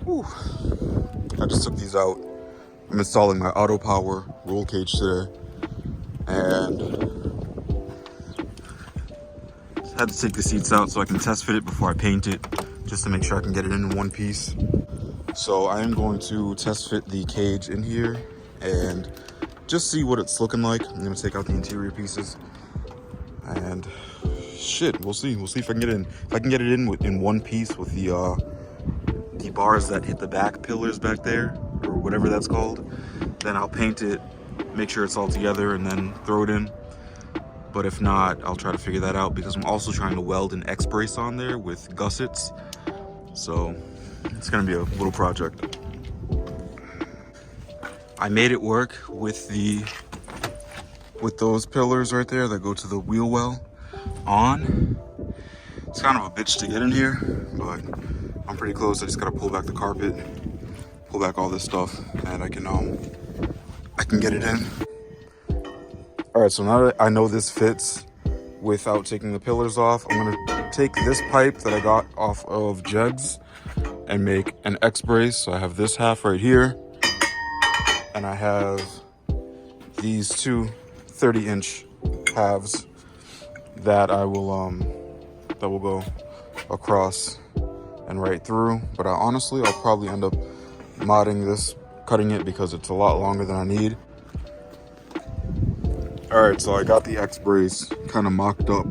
Whew. I just took these out. I'm installing my Autopower RollCage today, and had to take the seats out so I can test fit it before I paint it, just to make sure I can get it in one piece. So I am going to test fit the cage in here and just see what it's looking like. I'm gonna take out the interior pieces and shit, we'll see if I can get it in. If I can get it in one piece with the bars that hit the back pillars back there, or whatever that's called, then I'll paint it, make sure it's all together, and then throw it in. But if not, I'll try to figure that out, because I'm also trying to weld an X-brace on there with gussets. So it's gonna be a little project. I made it work with those pillars right there that go to the wheel well on. It's kind of a bitch to get in here, but I'm pretty close. I just gotta pull back the carpet, pull back all this stuff, and I can get it in. All right, so now that I know this fits without taking the pillars off, I'm gonna take this pipe that I got off of Jegs and make an X-brace. So I have this half right here, and I have these two 30-inch halves that I will that will go across and right through. But honestly, I'll probably end up modding this, cutting it, because it's a lot longer than I need. All right, so I got the X-brace kind of mocked up.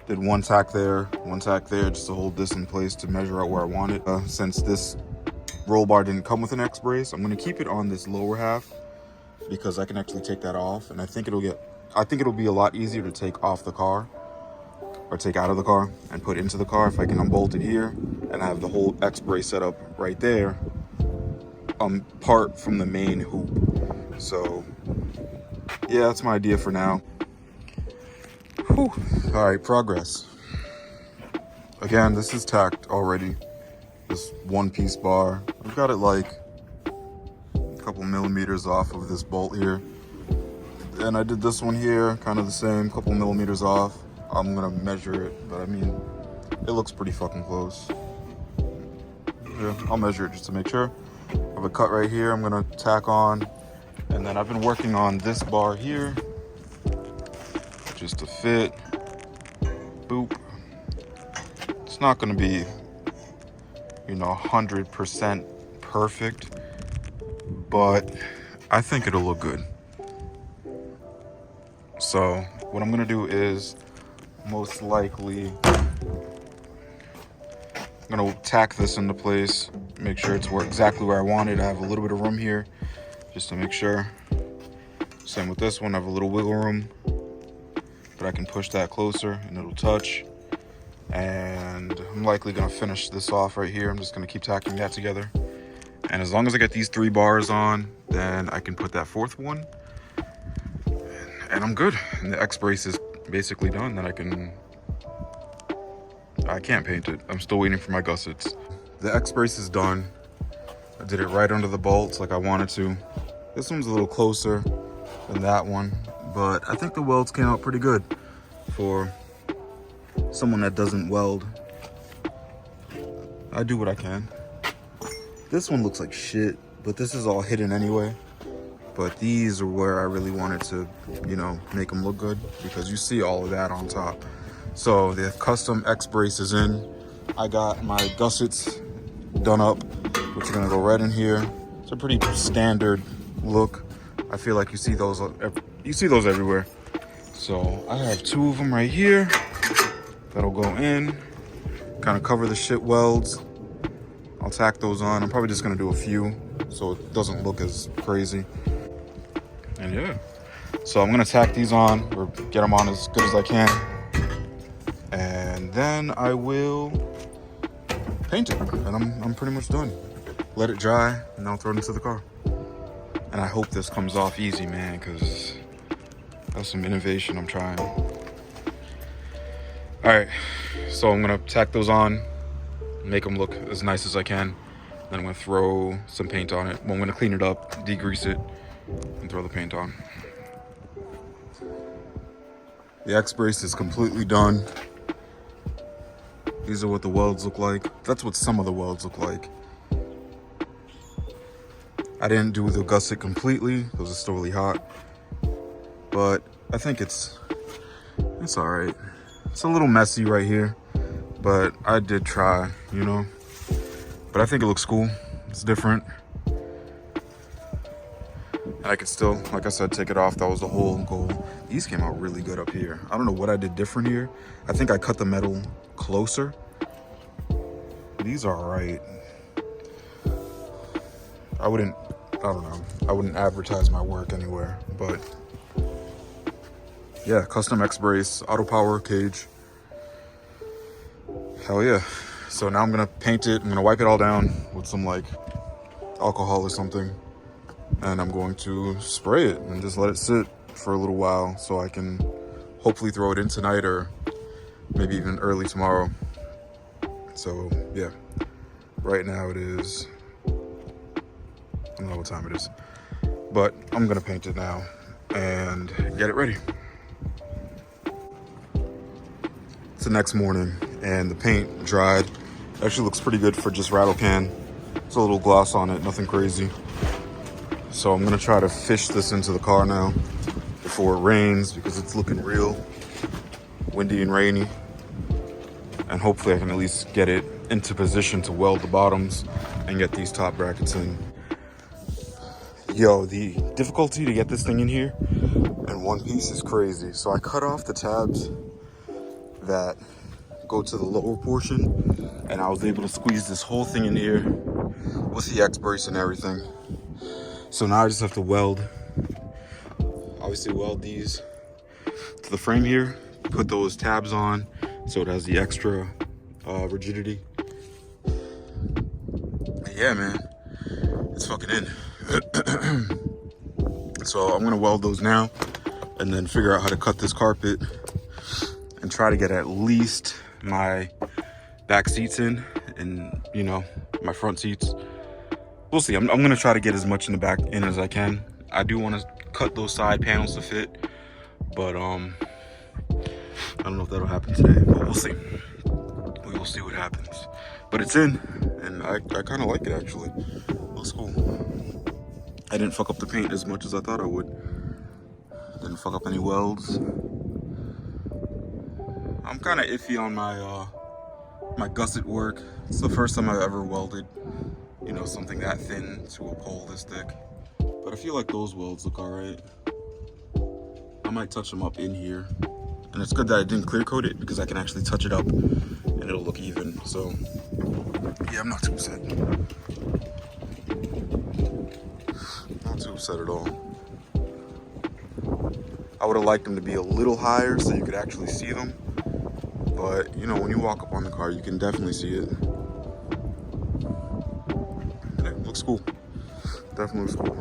Did one tack there, just to hold this in place to measure out where I want it. Since this roll bar didn't come with an X-brace, I'm gonna keep it on this lower half because I can actually take that off, and I think it'll be a lot easier to take off the car, or take out of the car and put into the car if I can unbolt it here and have the whole X-brace set up right there, apart from the main hoop. So yeah, that's my idea for now. Whew. All right, progress. Again, this is tacked already. This one-piece bar. I've got it like a couple millimeters off of this bolt here. And I did this one here, kind of the same, couple millimeters off. I'm gonna measure it, but I mean, it looks pretty fucking close. Yeah, I'll measure it just to make sure. I have a cut right here I'm gonna tack on. And then I've been working on this bar here, just to fit. Boop. It's not gonna be, 100% perfect, but I think it'll look good. So what I'm gonna do is most likely I'm gonna tack this into place, make sure it's exactly where I want it. I have a little bit of room here just to make sure. Same with this one, I have a little wiggle room, but I can push that closer and it'll touch. And I'm likely gonna finish this off right here. I'm just gonna keep tacking that together. And as long as I get these 3 bars on, then I can put that 4th one, and I'm good. And the X-brace is basically done. Then I can't paint it. I'm still waiting for my gussets. The X-brace is done. I did it right under the bolts like I wanted to. This one's a little closer than that one, but I think the welds came out pretty good for someone that doesn't weld. I do what I can. This one looks like shit, but this is all hidden anyway. But these are where I really wanted to, make them look good, because you see all of that on top. So the custom X-brace is in. I got my gussets done up, which are gonna go right in here. It's a pretty standard look. I feel like you see those everywhere. So I have 2 of them right here that'll go in, kind of cover the shit welds. I'll tack those on. I'm probably just gonna do a few so it doesn't look as crazy. And yeah, so I'm gonna tack these on, or get them on as good as I can, and then I will paint it, and I'm pretty much done. Let it dry, and I'll throw it into the car. And I hope this comes off easy, man, because that's some innovation I'm trying. All right, so I'm gonna tack those on, make them look as nice as I can. Then I'm gonna throw some paint on it. Well, I'm gonna clean it up, degrease it, and throw the paint on. The X-brace is completely done. These are what the welds look like. That's what some of the welds look like. I didn't do the gusset completely because it's still really hot, but I think it's all right. It's a little messy right here, but I did try, you know. But I think it looks cool. It's different. And I could still, like I said, take it off. That was the whole goal. These came out really good up here. I don't know what I did different here. I think I cut the metal closer. These are all right. I don't know. I wouldn't advertise my work anywhere, but yeah, custom X-brace, Autopower RollCage. Hell yeah. So now I'm gonna paint it. I'm gonna wipe it all down with some like alcohol or something. And I'm going to spray it and just let it sit for a little while so I can hopefully throw it in tonight or maybe even early tomorrow. So yeah, right now it is, I don't know what time it is, but I'm gonna paint it now and get it ready. It's the next morning and the paint dried. Actually looks pretty good for just rattle can. There's a little gloss on it, nothing crazy. So I'm gonna try to fish this into the car now before it rains because it's looking real windy and rainy. And hopefully I can at least get it into position to weld the bottoms and get these top brackets in. Yo, the difficulty to get this thing in here in one piece is crazy. So I cut off the tabs that go to the lower portion and I was able to squeeze this whole thing in here with the X-brace and everything. So now I just have to weld, obviously weld these to the frame here, put those tabs on so it has the extra rigidity. Yeah, man, it's fucking in. So I'm gonna weld those now and then figure out how to cut this carpet and try to get at least my back seats in and, you know, my front seats. We'll see. I'm gonna try to get as much in the back in as I can. I do want to cut those side panels to fit, but I don't know if that'll happen today, but we'll see. We will see what happens. But it's in, and I kind of like it actually. Looks cool. I didn't fuck up the paint as much as I thought I would. Didn't fuck up any welds. I'm kind of iffy on my my gusset work. It's the first time I've ever welded, you know, something that thin to a pole this thick. But I feel like those welds look all right. I might touch them up in here. And it's good that I didn't clear coat it because I can actually touch it up and it'll look even. So yeah, I'm not too upset. Not too upset at all. I would have liked them to be a little higher so you could actually see them. But you know, when you walk up on the car, you can definitely see it. It looks cool. Definitely looks cool.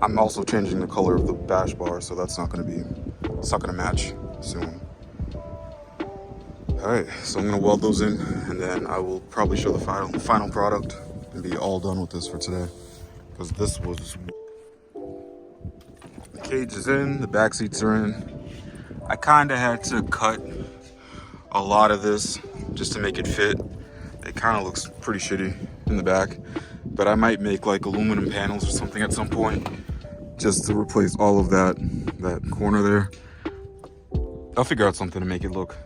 I'm also changing the color of the bash bar, so that's not gonna match soon. All right, so I'm gonna weld those in, and then I will probably show the final product and be all done with this for today. Because this was, the cage is in, the back seats are in. I kind of had to cut a lot of this just to make it fit. It kind of looks pretty shitty in the back, but I might make like aluminum panels or something at some point just to replace all of that corner there. I'll figure out something to make it look,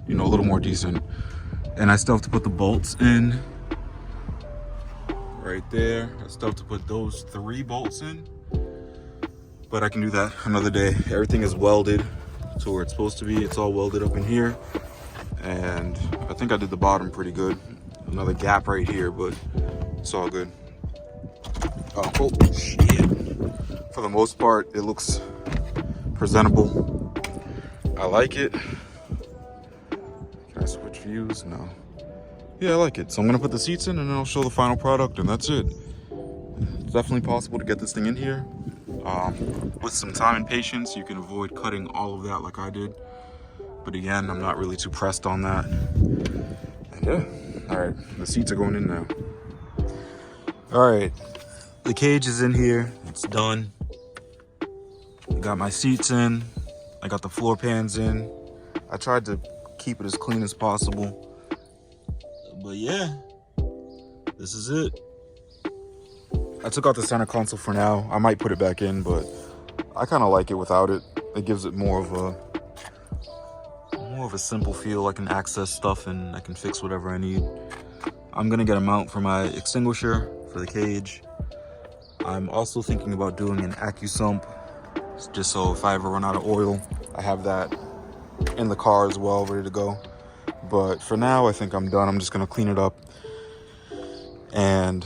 you know, a little more decent. And I still have to put the bolts in right there. I still have to put those 3 bolts in, but I can do that another day. Everything is welded to where it's supposed to be. It's all welded up in here, and I think I did the bottom pretty good. Another gap right here, but it's all good. Oh shit. For the most part, it looks presentable. I like it. Can I switch views? No. Yeah, I like it. So I'm gonna put the seats in and then I'll show the final product, and that's it. It's definitely possible to get this thing in here. With some time and patience, you can avoid cutting all of that like I did. But again, I'm not really too pressed on that. And yeah, all right, the seats are going in now. All right, the cage is in here, it's done. I got my seats in, I got the floor pans in. I tried to keep it as clean as possible. But yeah, this is it. I took out the center console for now. I might put it back in, but I kind of like it without it. It gives it more of a simple feel. I can access stuff and I can fix whatever I need. I'm gonna get a mount for my extinguisher for the cage. I'm also thinking about doing an AccuSump, just so if I ever run out of oil, I have that in the car as well, ready to go. But for now, I think I'm done. I'm just gonna clean it up. And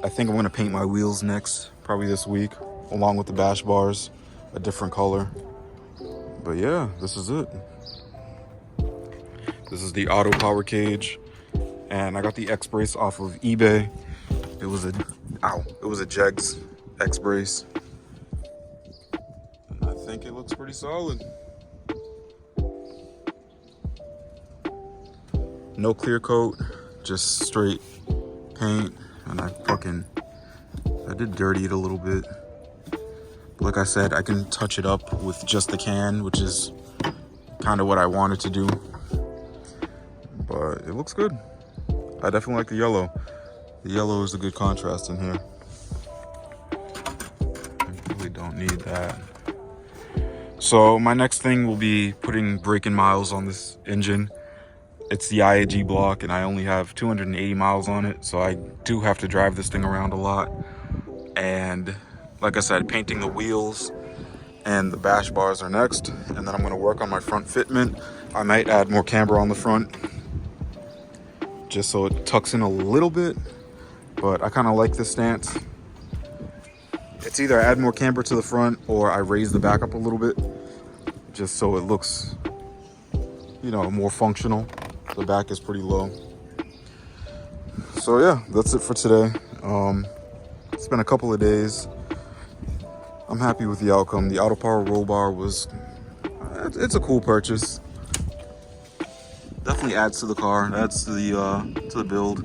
I think I'm gonna paint my wheels next, probably this week, along with the bash bars, a different color. But yeah, this is it. This is the Autopower cage, and I got the X-brace off of eBay. It was a Jegs X-brace, and I think it looks pretty solid. No clear coat, just straight paint, and I did dirty it a little bit. But like I said, I can touch it up with just the can, which is kind of what I wanted to do. But it looks good. I definitely like the yellow. The yellow is a good contrast in here. I really don't need that. So my next thing will be putting braking miles on this engine. It's the IAG block and I only have 280 miles on it, so I do have to drive this thing around a lot. And like I said, painting the wheels and the bash bars are next, and then I'm going to work on my front fitment. I might add more camber on the front just so it tucks in a little bit, but I kind of like this stance. It's either I add more camber to the front or I raise the back up a little bit just so it looks, you know, more functional. The back is pretty low. So yeah, that's it for today. It's been a couple of days. I'm happy with the outcome. The Autopower roll bar it's a cool purchase. Definitely adds to the car, adds to the build.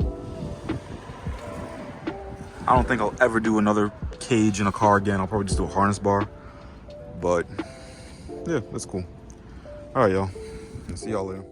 I don't think I'll ever do another cage in a car again. I'll probably just do a harness bar. But yeah, that's cool. All right, y'all. I'll see y'all later.